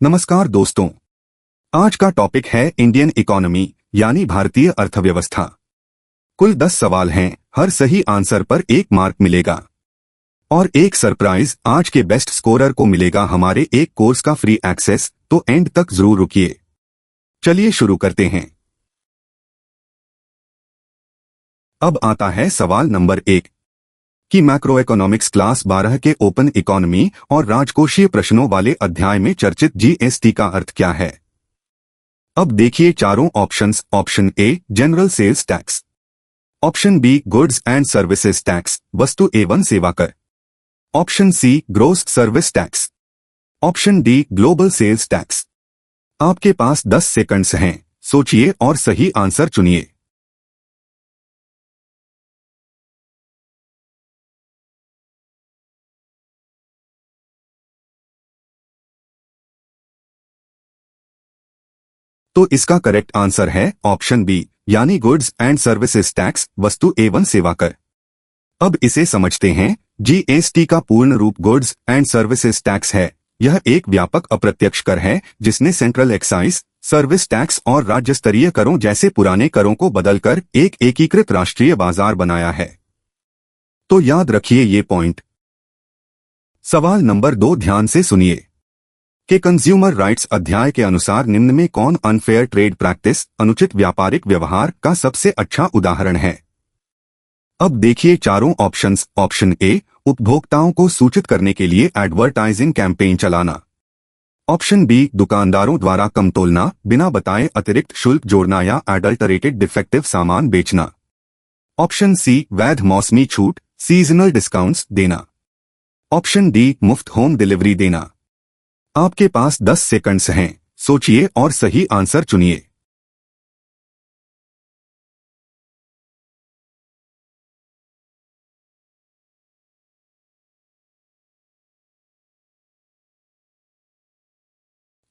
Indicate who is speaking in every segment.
Speaker 1: नमस्कार दोस्तों, आज का टॉपिक है इंडियन इकोनॉमी यानी भारतीय अर्थव्यवस्था। कुल 10 सवाल हैं, हर सही आंसर पर 1 मार्क मिलेगा और एक सरप्राइज आज के बेस्ट स्कोरर को मिलेगा हमारे एक कोर्स का फ्री एक्सेस, तो एंड तक जरूर रुकिए। चलिए शुरू करते हैं। अब आता है सवाल नंबर 1 कि मैक्रो इकोनॉमिक्स क्लास 12 के ओपन इकोनॉमी और राजकोषीय प्रश्नों वाले अध्याय में चर्चित जीएसटी का अर्थ क्या है। अब देखिए चारों options. Option A general sales tax, option B goods and services tax, वस्तु एवं सेवा कर, option C gross service tax, option D global sales tax. आपके पास 10 सेकंड्स हैं, सोचिए और सही आंसर चुनिए। तो इसका करेक्ट आंसर है ऑप्शन बी यानी गुड्स एंड सर्विसेज टैक्स, वस्तु एवं सेवा कर। अब इसे समझते हैं। जीएसटी का पूर्ण रूप गुड्स एंड सर्विसेज टैक्स है। यह एक व्यापक अप्रत्यक्ष कर है जिसने सेंट्रल एक्साइज, सर्विस टैक्स और राज्य स्तरीय करों जैसे पुराने करों को बदलकर एक एकीकृत राष्ट्रीय बाजार बनाया है। तो याद रखिए ये पॉइंट। सवाल नंबर 2 ध्यान से सुनिए कि कंज्यूमर राइट्स अध्याय के अनुसार निम्न में कौन अनफेयर ट्रेड प्रैक्टिस, अनुचित व्यापारिक व्यवहार का सबसे अच्छा उदाहरण है। अब देखिए चारों ऑप्शंस। ऑप्शन ए उपभोक्ताओं को सूचित करने के लिए एडवर्टाइजिंग कैंपेन चलाना, ऑप्शन बी दुकानदारों द्वारा कम तोलना, बिना बताए अतिरिक्त शुल्क जोड़ना या एडल्टरेटेड डिफेक्टिव सामान बेचना, ऑप्शन सी वैध मौसमी छूट, सीजनल डिस्काउंट्स देना, ऑप्शन डी मुफ्त होम डिलीवरी देना। आपके पास 10 सेकंड्स हैं, सोचिए और सही आंसर चुनिए।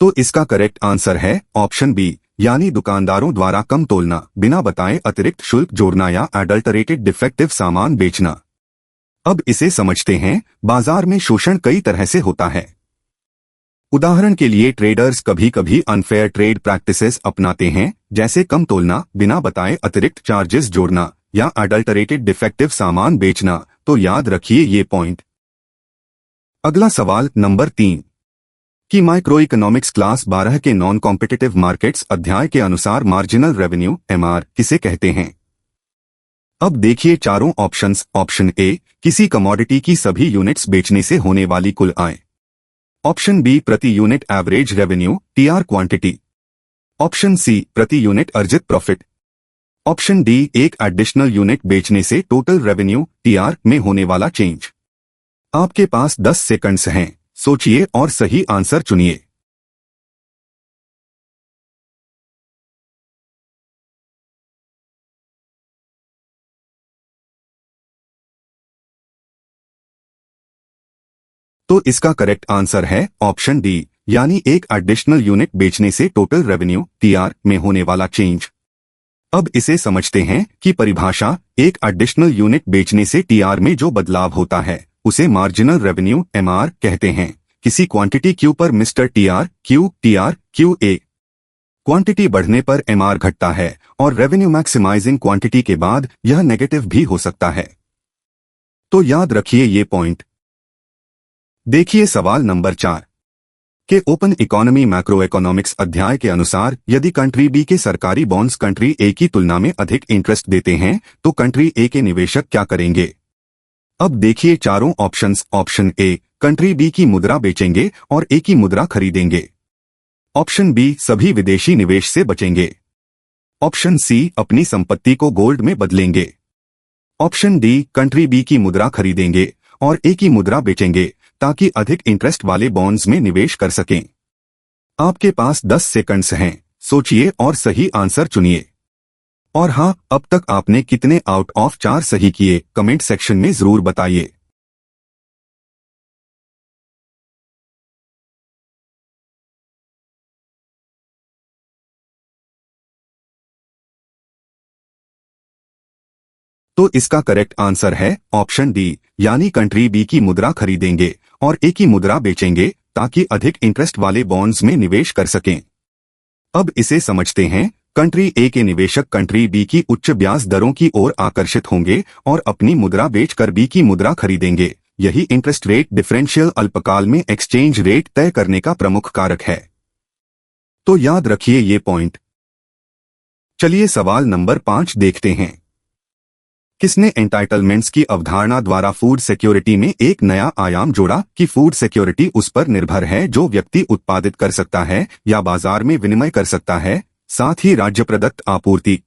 Speaker 1: तो इसका करेक्ट आंसर है ऑप्शन बी यानी दुकानदारों द्वारा कम तोलना, बिना बताए अतिरिक्त शुल्क जोड़ना या एडल्टरेटेड डिफेक्टिव सामान बेचना। अब इसे समझते हैं। बाजार में शोषण कई तरह से होता है। उदाहरण के लिए ट्रेडर्स कभी कभी अनफेयर ट्रेड प्रैक्टिसेस अपनाते हैं, जैसे कम तोलना, बिना बताए अतिरिक्त चार्जेस जोड़ना या एडल्टरेटेड डिफेक्टिव सामान बेचना। तो याद रखिए ये पॉइंट। अगला सवाल नंबर 3 कि माइक्रो इकोनॉमिक्स क्लास 12 के नॉन कॉम्पिटिटिव मार्केट्स अध्याय के अनुसार मार्जिनल रेवेन्यू एमआर किसे कहते हैं। अब देखिए चारों ऑप्शंस। ऑप्शन ए किसी कमोडिटी की सभी यूनिट्स बेचने से होने वाली कुल आय, ऑप्शन बी प्रति unit average revenue TR quantity, option C प्रति यूनिट अर्जित प्रॉफिट, ऑप्शन डी एक एडिशनल यूनिट बेचने से टोटल रेवेन्यू टीआर में होने वाला चेंज। आपके पास 10 सेकंड्स हैं, सोचिए और सही आंसर चुनिए। तो इसका करेक्ट आंसर है ऑप्शन डी यानी एक एडिशनल यूनिट बेचने से टोटल रेवेन्यू टीआर में होने वाला चेंज। अब इसे समझते हैं कि परिभाषा। एक एडिशनल यूनिट बेचने से टीआर में जो बदलाव होता है उसे मार्जिनल रेवेन्यू एमआर कहते हैं। किसी क्वांटिटी क्यू पर mister TR Q TR Q A quantity बढ़ने पर एमआर घटता है और रेवेन्यू मैक्सिमाइजिंग क्वांटिटी के बाद यह नेगेटिव भी हो सकता है। तो याद रखिए ये पॉइंट। देखिए सवाल नंबर 4 के ओपन इकोनॉमी मैक्रो इकोनॉमिक्स अध्याय के अनुसार यदि कंट्री बी के सरकारी बॉन्ड्स कंट्री ए की तुलना में अधिक इंटरेस्ट देते हैं तो कंट्री ए के निवेशक क्या करेंगे। अब देखिए चारों options. Option A country B की मुद्रा बेचेंगे और ए की मुद्रा खरीदेंगे, ऑप्शन बी सभी विदेशी निवेश से बचेंगे, ऑप्शन सी अपनी संपत्ति को गोल्ड में बदलेंगे, ऑप्शन डी कंट्री बी की मुद्रा खरीदेंगे और ए की मुद्रा बेचेंगे ताकि अधिक इंटरेस्ट वाले बॉन्ड्स में निवेश कर सकें। आपके पास 10 सेकंड्स हैं, सोचिए और सही आंसर चुनिए। और हाँ, अब तक आपने कितने आउट ऑफ 4 सही किए कमेंट सेक्शन में जरूर बताइए। तो इसका करेक्ट आंसर है ऑप्शन डी यानी कंट्री बी की मुद्रा खरीदेंगे और ए की मुद्रा बेचेंगे ताकि अधिक इंटरेस्ट वाले बॉन्ड्स में निवेश कर सकें। अब इसे समझते हैं। कंट्री ए के निवेशक कंट्री बी की उच्च ब्याज दरों की ओर आकर्षित होंगे और अपनी मुद्रा बेचकर बी की मुद्रा खरीदेंगे। यही इंटरेस्ट रेट डिफरेंशियल अल्पकाल में एक्सचेंज रेट तय करने का प्रमुख कारक है। तो याद रखिए ये पॉइंट। चलिए सवाल नंबर 5 देखते हैं। किसने एंटाइटलमेंट्स की अवधारणा द्वारा फूड सिक्योरिटी में एक नया आयाम जोड़ा कि फूड सिक्योरिटी उस पर निर्भर है जो व्यक्ति उत्पादित कर सकता है या बाजार में विनिमय कर सकता है, साथ ही राज्य प्रदत्त आपूर्ति।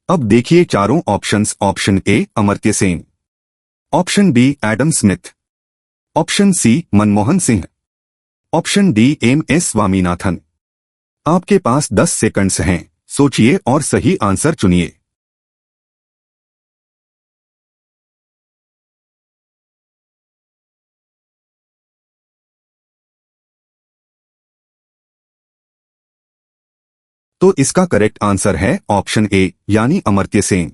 Speaker 1: अब देखिए चारों options. Option A Amartya Sen, option B Adam Smith, option C Manmohan Singh, option D MS. Swaminathan. आपके पास 10 सेकंड्स हैं, सोचिए और सही आंसर चुनिए। तो इसका करेक्ट आंसर है ऑप्शन ए यानी अमर्त्य सेन।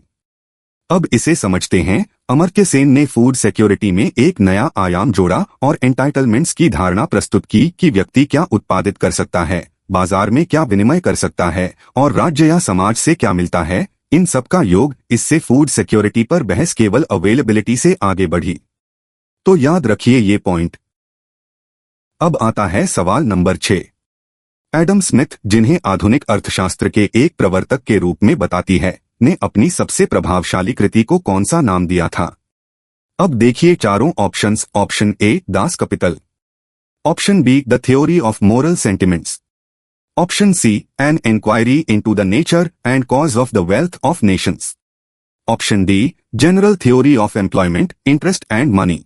Speaker 1: अब इसे समझते हैं। अमर्त्य सेन ने फूड सिक्योरिटी में एक नया आयाम जोड़ा और एंटाइटलमेंट्स की धारणा प्रस्तुत की कि व्यक्ति क्या उत्पादित कर सकता है, बाजार में क्या विनिमय कर सकता है और राज्य या समाज से क्या मिलता है, इन सब का योग। इससे फूड सिक्योरिटी पर बहस केवल अवेलेबिलिटी से आगे बढ़ी। तो याद रखिए ये पॉइंट। अब आता है सवाल नंबर 6। एडम स्मिथ, जिन्हें आधुनिक अर्थशास्त्र के एक प्रवर्तक के रूप में बताती है, ने अपनी सबसे प्रभावशाली कृति को कौन सा नाम दिया था? अब देखिए चारों options. Option A Das Kapital, option B the theory of moral sentiments, option C an inquiry into the nature and cause of the wealth of nations, option D general theory of employment, interest and money.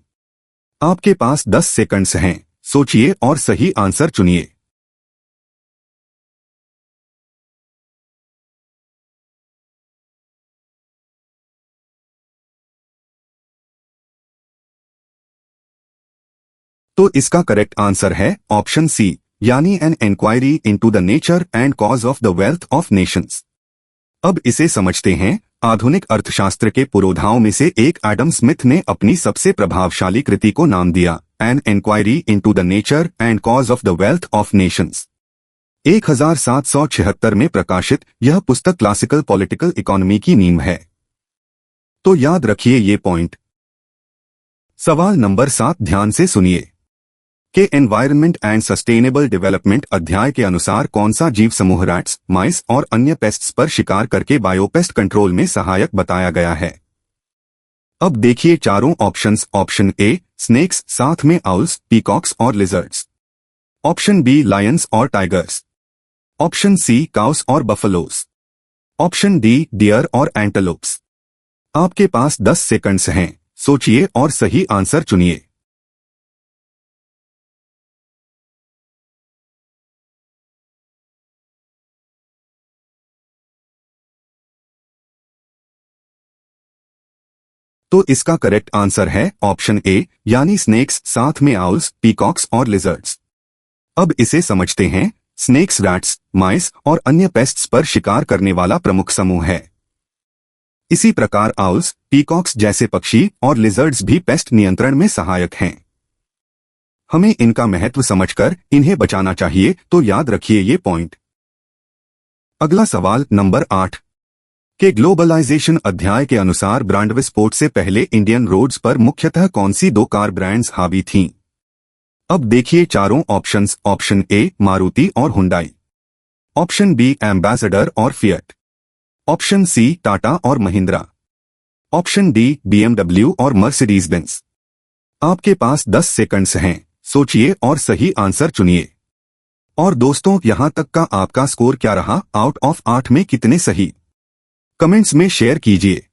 Speaker 1: आपके पास 10 seconds हैं, सोचिए और सही answer चुनिए। तो इसका correct answer है ऑप्शन सी यानी an inquiry into the nature and cause of the wealth of nations. अब इसे समझते हैं। आधुनिक अर्थशास्त्र के पुरोधाओं में से एक एडम स्मिथ ने अपनी सबसे प्रभावशाली कृति को नाम दिया an inquiry into the nature and cause of the wealth of nations. 1776 में प्रकाशित यह पुस्तक क्लासिकल पॉलिटिकल इकोनॉमी की नींव है। तो याद रखिए ये पॉइंट। सवाल नंबर 7 ध्यान से सुनिए कि एनवायरनमेंट एंड सस्टेनेबल डेवलपमेंट अध्याय के अनुसार कौन सा जीव समूह रैट्स, माइस और अन्य पेस्ट्स पर शिकार करके बायोपेस्ट कंट्रोल में सहायक बताया गया है? अब देखिए चारों ऑप्शंस। ऑप्शन ए स्नेक्स, साथ में आउल्स, पीकॉक्स और लिजर्ड्स, ऑप्शन बी लायंस और टाइगर्स, ऑप्शन सी काउस और बफलोस, ऑप्शन डी डियर और एंटेलोप्स। आपके पास 10 सेकंड्स हैं, सोचिए और सही आंसर चुनिए। तो इसका करेक्ट आंसर है ऑप्शन ए यानी स्नेक्स, साथ में आउल्स, पीकॉक्स और लिजर्ड्स। अब इसे समझते हैं। स्नेक्स रैट्स, माइस और अन्य पेस्ट्स पर शिकार करने वाला प्रमुख समूह है। इसी प्रकार आउल्स, पीकॉक्स जैसे पक्षी और लिजर्ड्स भी पेस्ट नियंत्रण में सहायक हैं। हमें इनका महत्व समझकर इन्हें बचाना चाहिए। तो याद रखिए ये पॉइंट। अगला सवाल नंबर 8 के ग्लोबलाइजेशन अध्याय के अनुसार ब्रांड विस्फोट से पहले इंडियन रोड्स पर मुख्यतः कौन सी 2 कार ब्रांड्स हावी थीं? अब देखिए चारों ऑप्शंस। ऑप्शन ए मारुति और हुंडई, ऑप्शन बी एम्बेसडर और फिएट, ऑप्शन सी टाटा और महिंद्रा, ऑप्शन डी BMW और मर्सिडीज बेंज। आपके पास 10 सेकंड्स हैं, सोचिए और सही आंसर चुनिए। और दोस्तों, यहां तक का आपका स्कोर क्या रहा? आउट ऑफ 8 में कितने सही? कमेंट्स में शेयर कीजिए।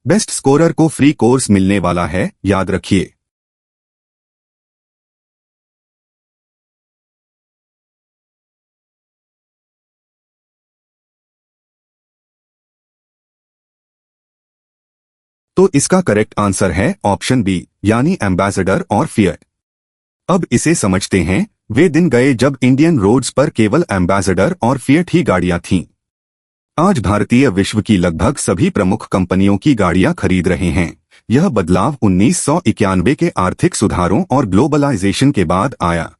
Speaker 1: बेस्ट स्कोरर को फ्री कोर्स मिलने वाला है, याद रखिए। तो इसका करेक्ट आंसर है ऑप्शन बी यानी एम्बेसडर और फिएट। अब इसे समझते हैं। वे दिन गए जब इंडियन रोड्स पर केवल एम्बेसडर और फिएट ही गाड़ियां थीं। आज भारतीय विश्व की लगभग सभी प्रमुख कंपनियों की गाड़ियां खरीद रहे हैं। यह बदलाव 1991 के आर्थिक सुधारों और ग्लोबलाइजेशन के बाद आया।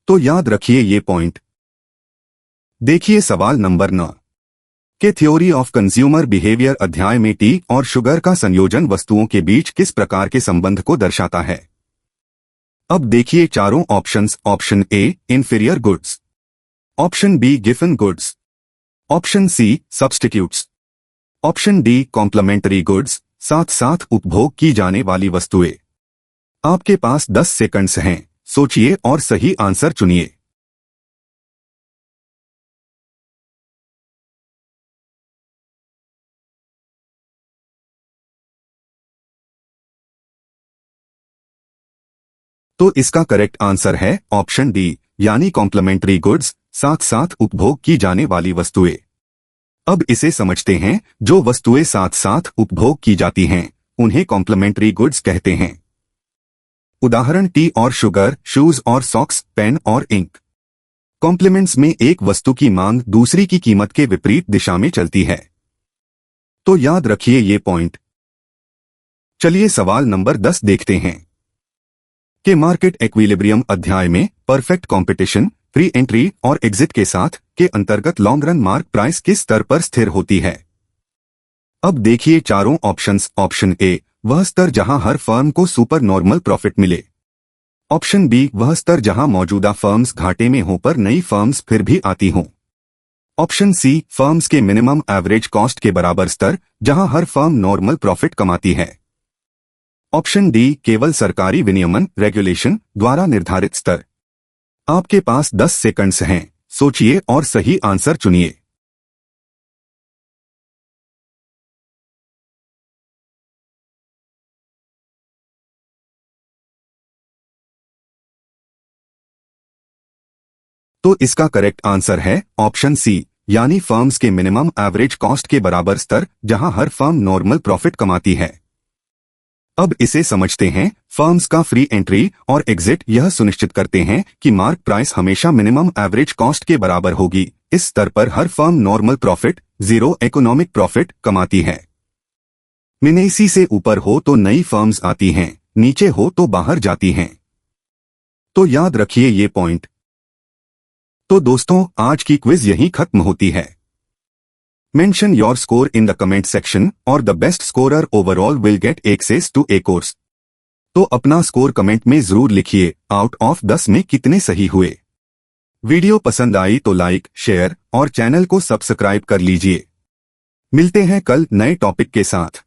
Speaker 1: तो याद रखिए ये पॉइंट। देखिए सवाल नंबर 9 के थ्योरी ऑफ कंज्यूमर बिहेवियर अध्याय में टी और शुगर का संयोजन वस्तुओं के बीच किस प्रकार के संबंध को दर्शाता है। अब देखिए चारों options. Option A inferior goods, option B given goods, option C substitutes, option D complementary goods, साथ साथ उपभोग की जाने वाली वस्तुएं। आपके पास 10 सेकंड्स हैं, सोचिए और सही आंसर चुनिए। तो इसका करेक्ट आंसर है ऑप्शन डी, यानी कॉम्प्लीमेंट्री गुड्स, साथ साथ उपभोग की जाने वाली वस्तुएं। अब इसे समझते हैं। जो वस्तुएं साथ साथ उपभोग की जाती हैं उन्हें कॉम्प्लीमेंट्री गुड्स कहते हैं। उदाहरण टी और शुगर, शूज और सॉक्स, पेन और इंक। कॉम्प्लीमेंट्स में एक वस्तु की मांग दूसरी की कीमत के विपरीत दिशा में चलती है। तो याद रखिए ये पॉइंट। चलिए सवाल नंबर 10 देखते हैं कि मार्केट एक्विलिब्रियम अध्याय में परफेक्ट कंपटीशन, फ्री एंट्री और एग्जिट के साथ के अंतर्गत लॉन्ग रन मार्क प्राइस किस स्तर पर स्थिर होती है। अब देखिए चारों ऑप्शंस। ऑप्शन ए वह स्तर जहां हर फर्म को सुपर नॉर्मल प्रॉफिट मिले। ऑप्शन बी वह स्तर जहां मौजूदा फर्म्स घाटे में हों पर नई फर्म्स फिर भी आती हों। ऑप्शन सी फर्म्स के मिनिमम एवरेज कॉस्ट के बराबर स्तर जहां हर फर्म नॉर्मल प्रॉफिट कमाती है। ऑप्शन डी केवल सरकारी विनियमन रेगुलेशन द्वारा निर्धारित स्तर। आपके पास 10 सेकंड्स हैं, सोचिए और सही आंसर चुनिए। तो इसका करेक्ट आंसर है ऑप्शन सी, यानी फर्म्स के मिनिमम एवरेज कॉस्ट के बराबर स्तर जहां हर फर्म नॉर्मल प्रॉफिट कमाती है। अब इसे समझते हैं। फर्म्स का फ्री एंट्री और एग्जिट यह सुनिश्चित करते हैं कि मार्क प्राइस हमेशा मिनिमम एवरेज कॉस्ट के बराबर होगी। इस स्तर पर हर firm normal profit, zero economic profit कमाती है। मिनेसी से ऊपर हो तो नई फर्म्स आती हैं, नीचे हो तो बाहर जाती हैं। तो याद रखिए ये पॉइंट। तो दोस्तों आज की क्विज यहीं खत्म होती है। Mention your score in the comment section और the best scorer overall will get access to a course। तो अपना स्कोर कमेंट में जरूर लिखिए। आउट ऑफ 10 में कितने सही हुए। वीडियो पसंद आई तो लाइक, शेयर और चैनल को सब्सक्राइब कर लीजिए। मिलते हैं कल नए टॉपिक के साथ।